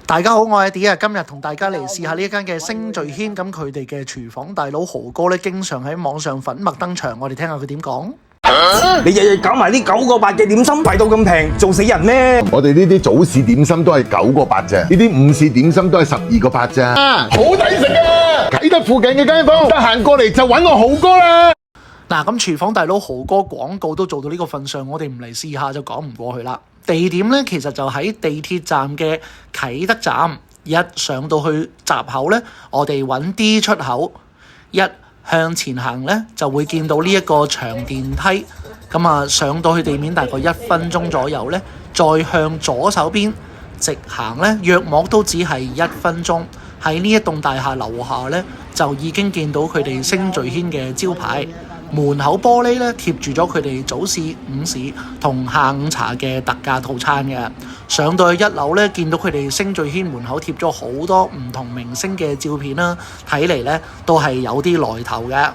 大家好，我係 D 啊，今日同大家嚟試下呢一間嘅星聚軒，咁佢哋嘅廚房大佬豪哥咧，經常喺網上粉墨登場，我哋聽下佢點講。你日日搞埋啲9個8嘅點心，賣到咁平，做死人咩？我哋呢啲早市點心都係9個8啫，呢啲午市點心都係12個8啫，好抵食啊！啟德附近嘅街坊，得閒過嚟就揾我豪哥啦。嗱，咁廚房大佬豪哥廣告都做到呢個份上，我哋唔嚟試下就講唔過去啦。地點咧其實就喺地鐵站嘅啟德站，一上到去閘口咧，我哋揾 D 出口，一向前行咧就會見到呢一個長電梯，咁啊上到去地面大概1分鐘左右咧，再向左手邊直行咧，約莫都只係1分鐘。喺呢一棟大廈樓下咧，就已經見到佢哋星聚軒嘅招牌。門口玻璃咧貼住咗佢哋早市、午市同下午茶嘅特價套餐嘅。上到去1樓咧，見到佢哋星聚軒門口貼咗好多唔同明星嘅照片啦，睇嚟咧都係有啲來頭嘅。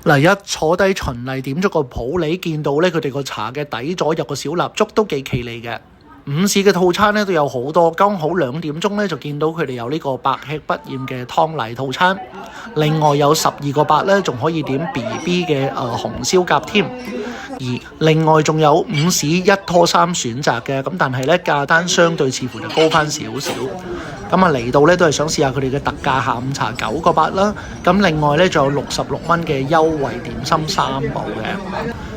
嗱，一坐低循例點咗個普洱，見到咧佢哋個茶嘅底座有個小蠟燭，都幾企理嘅。午市嘅套餐咧都有好多，剛好2點鐘咧就見到佢哋有呢個百吃不厭嘅湯泥套餐，另外有12個8咧仲可以點 BB 嘅紅燒鴿添，而另外仲有午市1拖3選擇嘅，咁但係咧價單相對似乎就高翻少少，咁啊嚟到咧都係想試下佢哋嘅特價下午茶9個8啦，咁另外咧仲有66蚊嘅優惠點心3部嘅，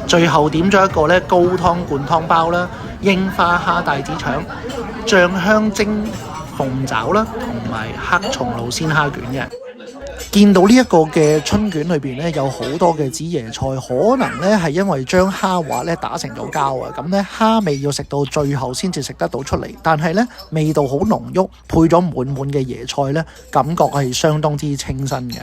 最後點咗一個咧高湯灌湯包啦。櫻花蝦帶子腸、醬香蒸鳳爪啦，同埋黑松露鮮蝦卷嘅。見到呢一個嘅春卷裏邊咧，有好多嘅紫椰菜，可能咧係因為將蝦滑咧打成咗膠啊，咁咧蝦味要食到最後先至食得到出嚟。但係咧味道好濃郁，配咗滿滿嘅椰菜咧，感覺係相當之清新嘅。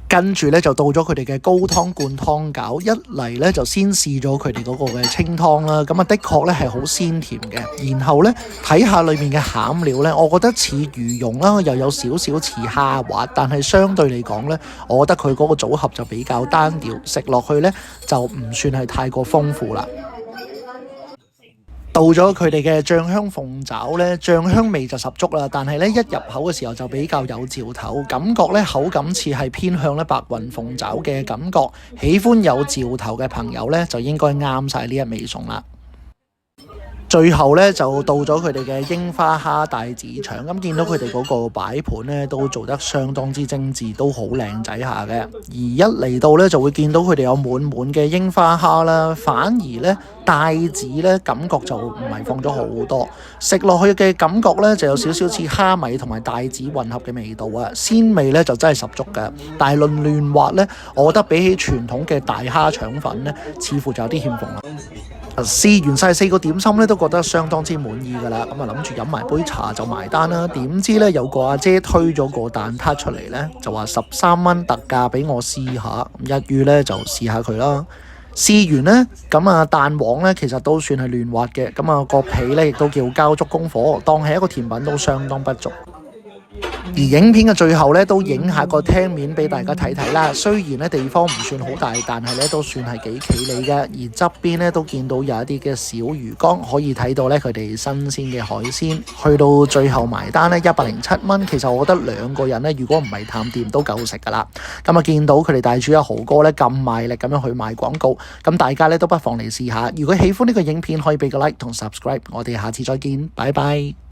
跟住咧就到咗佢哋嘅高湯灌湯餃，一嚟咧就先試咗佢哋嗰個嘅清湯啦，咁啊的確咧係好鮮甜嘅。然後咧睇下裏面嘅餡料咧，我覺得似魚蓉啦，又有少少似蝦滑，但係相對嚟講咧，我覺得佢嗰個組合就比較單調，食落去咧就唔算係太過豐富啦。到咗佢哋嘅醬香鳳爪咧，醬香味就十足啦，但係咧一入口嘅時候就比較有嚼頭，感覺咧口感似係偏向咧白雲鳳爪嘅感覺。喜歡有嚼頭嘅朋友咧，就應該啱晒呢一味餸啦。最後咧就到咗佢哋嘅櫻花蝦帶子腸，咁見到佢哋嗰個擺盤咧都做得相當之精緻，都好靚仔下嘅。而一嚟到咧就會見到佢哋有滿滿嘅櫻花蝦啦，反而咧帶子咧感覺就唔係放咗好多，食落去嘅感覺咧就有少少似蝦米同埋帶子混合嘅味道啊，鮮味咧就真係十足嘅。但係論嫩滑咧，我覺得比起傳統嘅大蝦腸粉咧，似乎就有啲欠奉啦。試完晒4個點心咧，都覺得相當之滿意㗎啦。咁啊諗住飲埋杯茶就埋單啦。點知咧有個阿姐推咗個蛋撻出嚟咧，就話13蚊特價俾我試下。一於咧就試下佢啦。試完咧，咁啊蛋黃咧其實都算係嫩滑嘅。咁啊個皮咧亦都叫交足功課，當係一個甜品都相當不俗。而影片嘅最後咧，都影下個廳面俾大家睇睇啦。雖然咧地方唔算好大，但係咧都算係幾企理嘅。而側邊咧都見到有一啲嘅小魚缸，可以睇到咧佢哋新鮮嘅海鮮。去到最後埋單咧107蚊，其實我覺得2個人咧，如果唔係探店都夠食噶啦。咁啊見到佢哋大廚阿豪哥咧咁賣力咁樣去賣廣告，咁大家咧都不妨嚟試下。如果喜歡呢個影片，可以俾個 like 同 subscribe。我哋下次再見，拜拜。